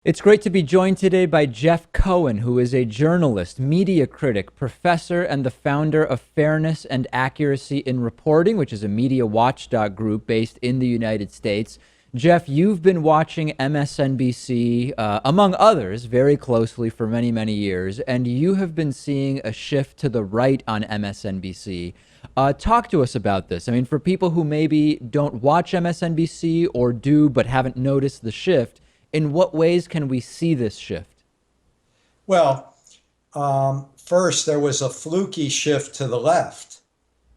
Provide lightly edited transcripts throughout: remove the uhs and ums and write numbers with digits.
It's great to be joined today by Jeff Cohen, who is a journalist, media critic, professor, and the founder of Fairness and Accuracy in Reporting, which is a media watchdog group based in the United States. Jeff, you've been watching MSNBC, among others, very closely for many, many years, and you have been seeing a shift to the right on MSNBC. Talk to us about this. I mean, for people who maybe don't watch MSNBC or do but haven't noticed the shift, in what ways can we see this shift? Well, first, there was a fluky shift to the left,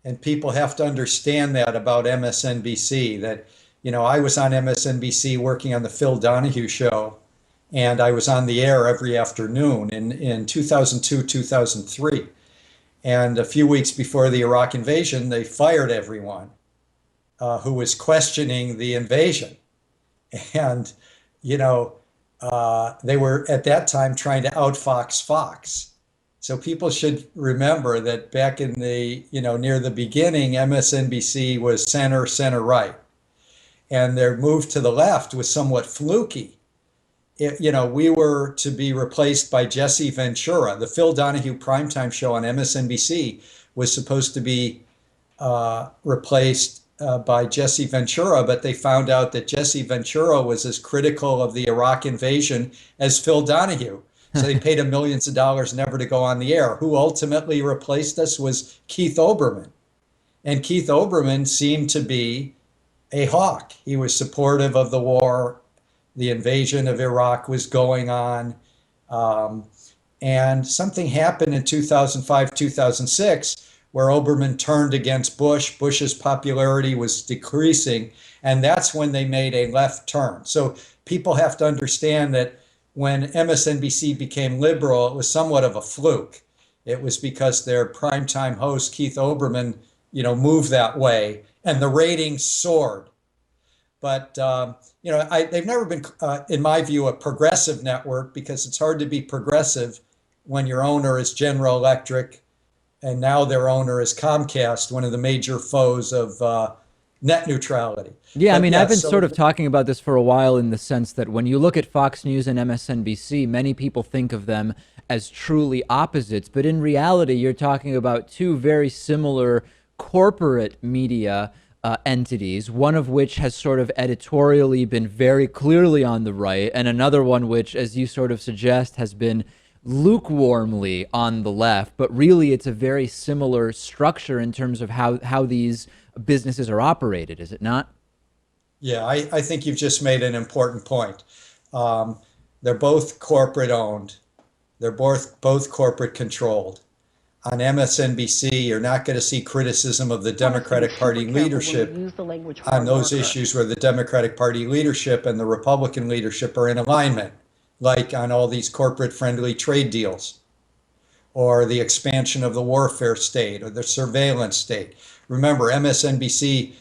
and people have to understand that about MSNBC. I was on MSNBC working on the Phil Donahue show, and I was on the air every afternoon in 2002, 2003. And a few weeks before the Iraq invasion, they fired everyone who was questioning the invasion. And they were at that time trying to outfox Fox. So people should remember that back in near the beginning, MSNBC was center right. And their move to the left was somewhat fluky. We were to be replaced by Jesse Ventura. The Phil Donahue primetime show on MSNBC was supposed to be replaced by Jesse Ventura, but they found out that Jesse Ventura was as critical of the Iraq invasion as Phil Donahue. So they paid him millions of dollars never to go on the air. Who ultimately replaced us was Keith Olbermann. And Keith Olbermann seemed to be a hawk. He was supportive of the war. The invasion of Iraq was going on. And something happened in 2005, 2006, where Olbermann turned against Bush. Bush's popularity was decreasing, and that's when they made a left turn. So people have to understand that when MSNBC became liberal, it was somewhat of a fluke. It was because their primetime host, Keith Olbermann, moved that way, and the ratings soared. But they've never been, in my view, a progressive network, because it's hard to be progressive when your owner is General Electric, and now their owner is Comcast, one of the major foes of net neutrality. Yeah, I But mean, I've yeah, been so sort of talking about this for a while in the sense that when you look at Fox News and MSNBC, many people think of them as truly opposites. But in reality, you're talking about two very similar corporate media entities, one of which has sort of editorially been very clearly on the right, and another one which, as you sort of suggest, has been lukewarmly on the left. But really, it's a very similar structure in terms of how these businesses are operated, is it not? yeah, I think you've just made an important point. They're both corporate owned. They're both corporate controlled. On MSNBC, you're not going to see criticism of the Democratic Party leadership on those issues where the Democratic Party leadership and the Republican leadership are in alignment, like on all these corporate-friendly trade deals, or the expansion of the warfare state, or the surveillance state. Remember, MSNBC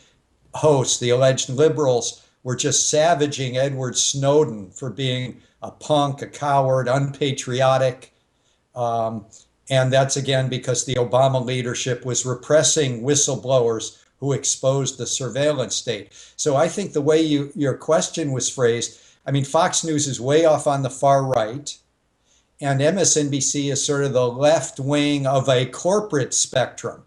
hosts, the alleged liberals, were just savaging Edward Snowden for being a punk, a coward, unpatriotic. And that's again because the Obama leadership was repressing whistleblowers who exposed the surveillance state. So I think the way your question was phrased, I mean, Fox News is way off on the far right, and MSNBC is sort of the left wing of a corporate spectrum.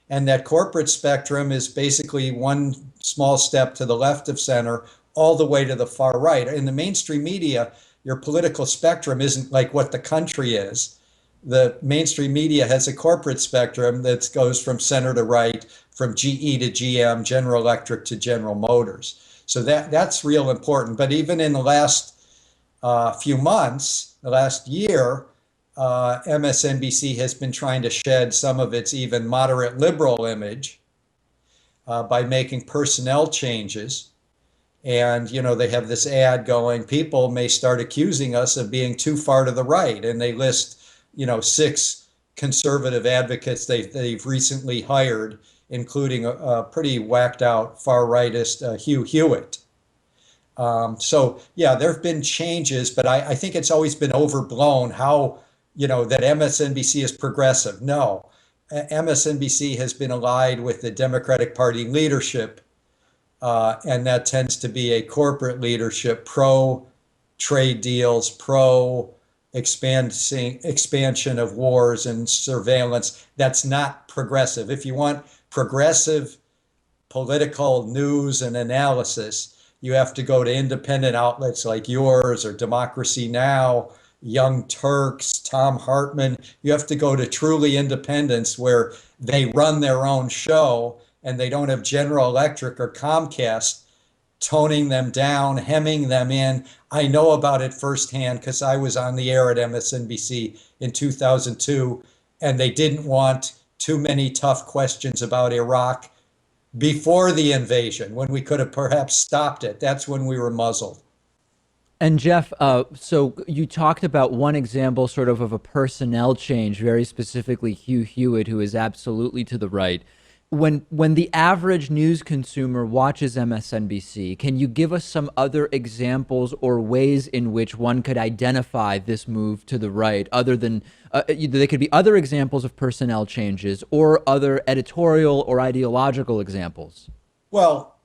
And that corporate spectrum is basically one small step to the left of center, all the way to the far right. In the mainstream media, your political spectrum isn't like what the country is. The mainstream media has a corporate spectrum that goes from center to right, from GE to GM, General Electric to General Motors. So that's real important. But even in the last few months, the last year, MSNBC has been trying to shed some of its even moderate liberal image by making personnel changes. And, they have this ad going, people may start accusing us of being too far to the right. And they list, 6 conservative advocates they've recently hired, including a pretty whacked out far rightist Hugh Hewitt. So yeah, there have been changes, but I think it's always been overblown how, that MSNBC is progressive. No, MSNBC has been allied with the Democratic Party leadership, and that tends to be a corporate leadership pro trade deals, pro expansion of wars and surveillance. That's not progressive. If you want progressive political news and analysis, you have to go to independent outlets like yours or Democracy Now!, Young Turks, Tom Hartman. You have to go to truly independents where they run their own show and they don't have General Electric or Comcast toning them down, hemming them in. I know about it firsthand because I was on the air at MSNBC in 2002, and they didn't want too many tough questions about Iraq before the invasion, when we could have perhaps stopped it. That's when we were muzzled. And Jeff, so you talked about one example sort of a personnel change, very specifically Hugh Hewitt, who is absolutely to the right. When the average news consumer watches MSNBC, can you give us some other examples or ways in which one could identify this move to the right, other than they could be other examples of personnel changes or other editorial or ideological examples? Well,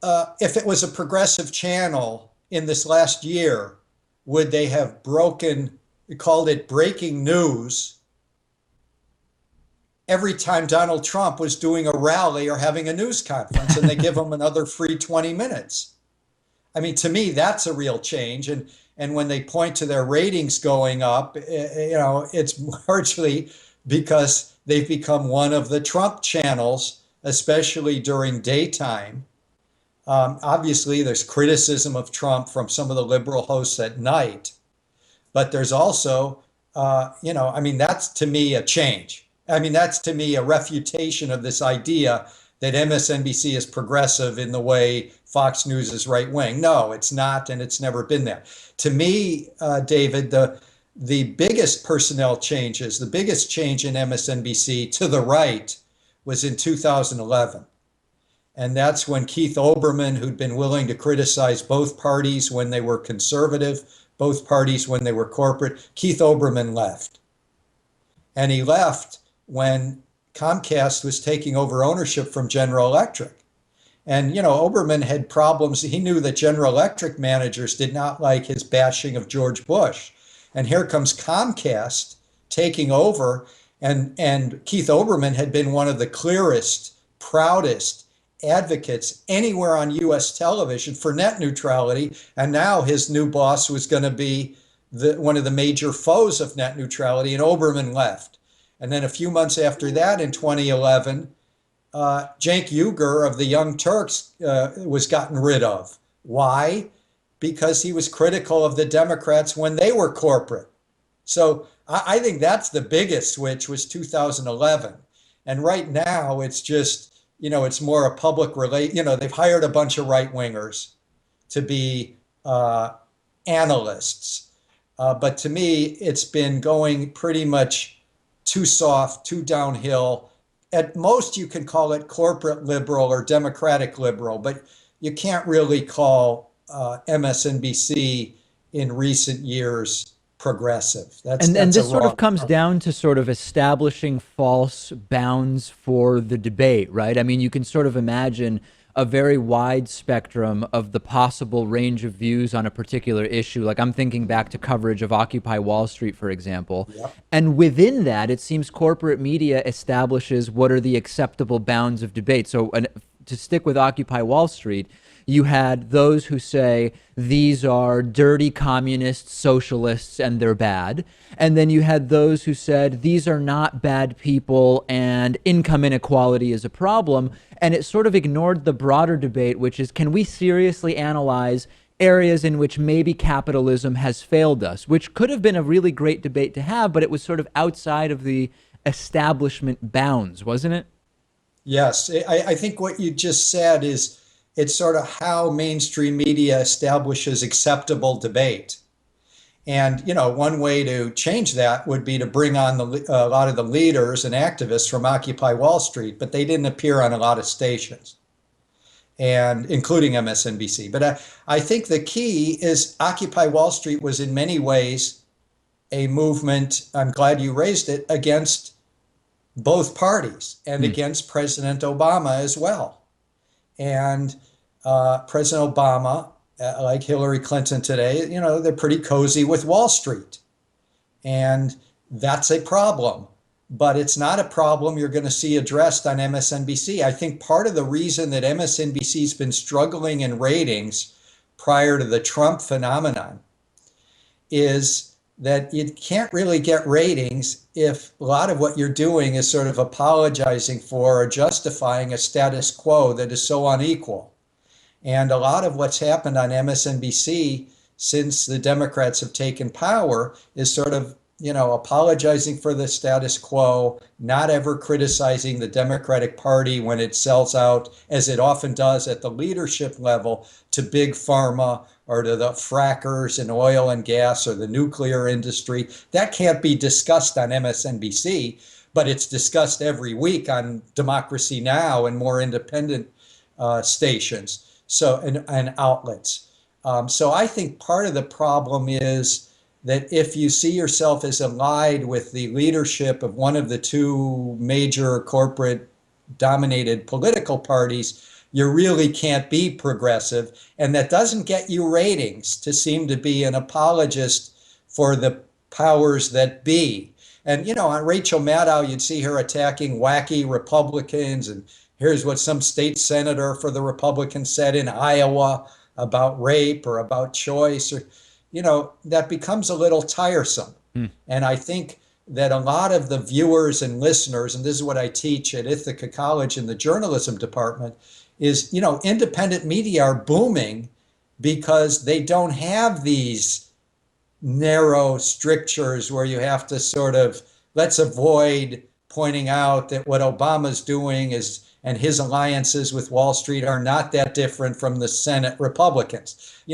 if it was a progressive channel in this last year, would they have called it breaking news every time Donald Trump was doing a rally or having a news conference, and they give him another free 20 minutes? I mean, to me, that's a real change. And when they point to their ratings going up, it's largely because they've become one of the Trump channels, especially during daytime. Obviously, there's criticism of Trump from some of the liberal hosts at night, but there's also, that's to me a change. I mean, that's to me a refutation of this idea that MSNBC is progressive in the way Fox News is right wing. No, it's not, and it's never been there. To me, David, the biggest personnel changes, the biggest change in MSNBC to the right was in 2011. And that's when Keith Olbermann, who'd been willing to criticize both parties when they were conservative, both parties when they were corporate, Keith Olbermann left. And he left when Comcast was taking over ownership from General Electric. And, Olbermann had problems. He knew that General Electric managers did not like his bashing of George Bush. And here comes Comcast taking over. And Keith Olbermann had been one of the clearest, proudest advocates anywhere on U.S. television for net neutrality. And now his new boss was going to be one of the major foes of net neutrality, and Olbermann left. And then a few months after that, in 2011, Cenk Uygur of the Young Turks was gotten rid of. Why? Because he was critical of the Democrats when they were corporate. So I think that's the biggest switch, was 2011. And right now, it's just, it's more a public they've hired a bunch of right-wingers to be analysts. But to me, it's been going pretty much too soft, too downhill. At most, you can call it corporate liberal or democratic liberal, but you can't really call MSNBC in recent years progressive. And this sort of comes down to sort of establishing false bounds for the debate, right? I mean, you can sort of imagine a very wide spectrum of the possible range of views on a particular issue. Like, I'm thinking back to coverage of Occupy Wall Street, for example. Yep. And within that, it seems corporate media establishes what are the acceptable bounds of debate. So to stick with Occupy Wall Street, you had those who say these are dirty communists, socialists, and they're bad. And then you had those who said these are not bad people and income inequality is a problem. And it sort of ignored the broader debate, which is, can we seriously analyze areas in which maybe capitalism has failed us, which could have been a really great debate to have, but it was sort of outside of the establishment bounds, wasn't it? Yes, I think what you just said is, it's sort of how mainstream media establishes acceptable debate. And, one way to change that would be to bring on a lot of the leaders and activists from Occupy Wall Street, but they didn't appear on a lot of stations, and including MSNBC. But I think the key is Occupy Wall Street was in many ways a movement, I'm glad you raised it, against both parties and against President Obama as well. And President Obama like Hillary Clinton today, they're pretty cozy with Wall Street. And that's a problem. But it's not a problem you're going to see addressed on MSNBC. I think part of the reason that MSNBC's been struggling in ratings prior to the Trump phenomenon is that you can't really get ratings if a lot of what you're doing is sort of apologizing for or justifying a status quo that is so unequal. And a lot of what's happened on MSNBC since the Democrats have taken power is sort of, apologizing for the status quo, not ever criticizing the Democratic Party when it sells out, as it often does at the leadership level, to big pharma or to the frackers in oil and gas or the nuclear industry. That can't be discussed on MSNBC, but it's discussed every week on Democracy Now! And more independent stations and outlets. So I think part of the problem is that if you see yourself as allied with the leadership of one of the two major corporate dominated political parties, you really can't be progressive. And that doesn't get you ratings to seem to be an apologist for the powers that be. And, on Rachel Maddow, you'd see her attacking wacky Republicans. And here's what some state senator for the Republicans said in Iowa about rape or about choice, or that becomes a little tiresome. And I think that a lot of the viewers and listeners, and this is what I teach at Ithaca College in the journalism department, is, independent media are booming because they don't have these narrow strictures where you have to sort of, let's avoid pointing out that what Obama's doing is, and his alliances with Wall Street are not that different from the Senate Republicans.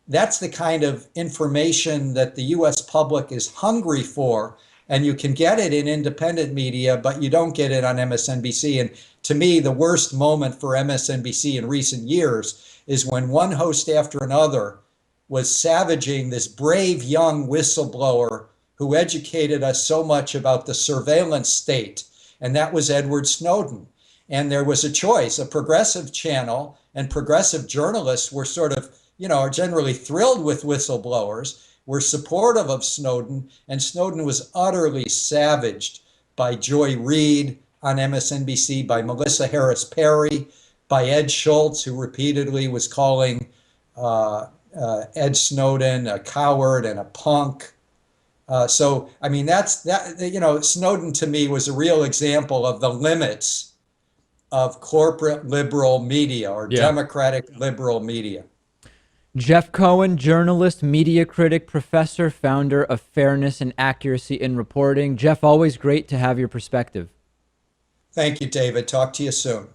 That's the kind of information that the US public is hungry for, and you can get it in independent media, but you don't get it on MSNBC. And to me, the worst moment for MSNBC in recent years is when one host after another was savaging this brave young whistleblower who educated us so much about the surveillance state, and that was Edward Snowden. And there was a choice. A progressive channel and progressive journalists were sort of, are generally thrilled with whistleblowers, were supportive of Snowden, and Snowden was utterly savaged by Joy Reid on MSNBC, by Melissa Harris Perry, by Ed Schultz, who repeatedly was calling Ed Snowden a coward and a punk. So, I mean, Snowden to me was a real example of the limits of corporate liberal media or democratic liberal media. Jeff Cohen, journalist, media critic, professor, founder of Fairness and Accuracy in Reporting. Jeff, always great to have your perspective. Thank you, David. Talk to you soon.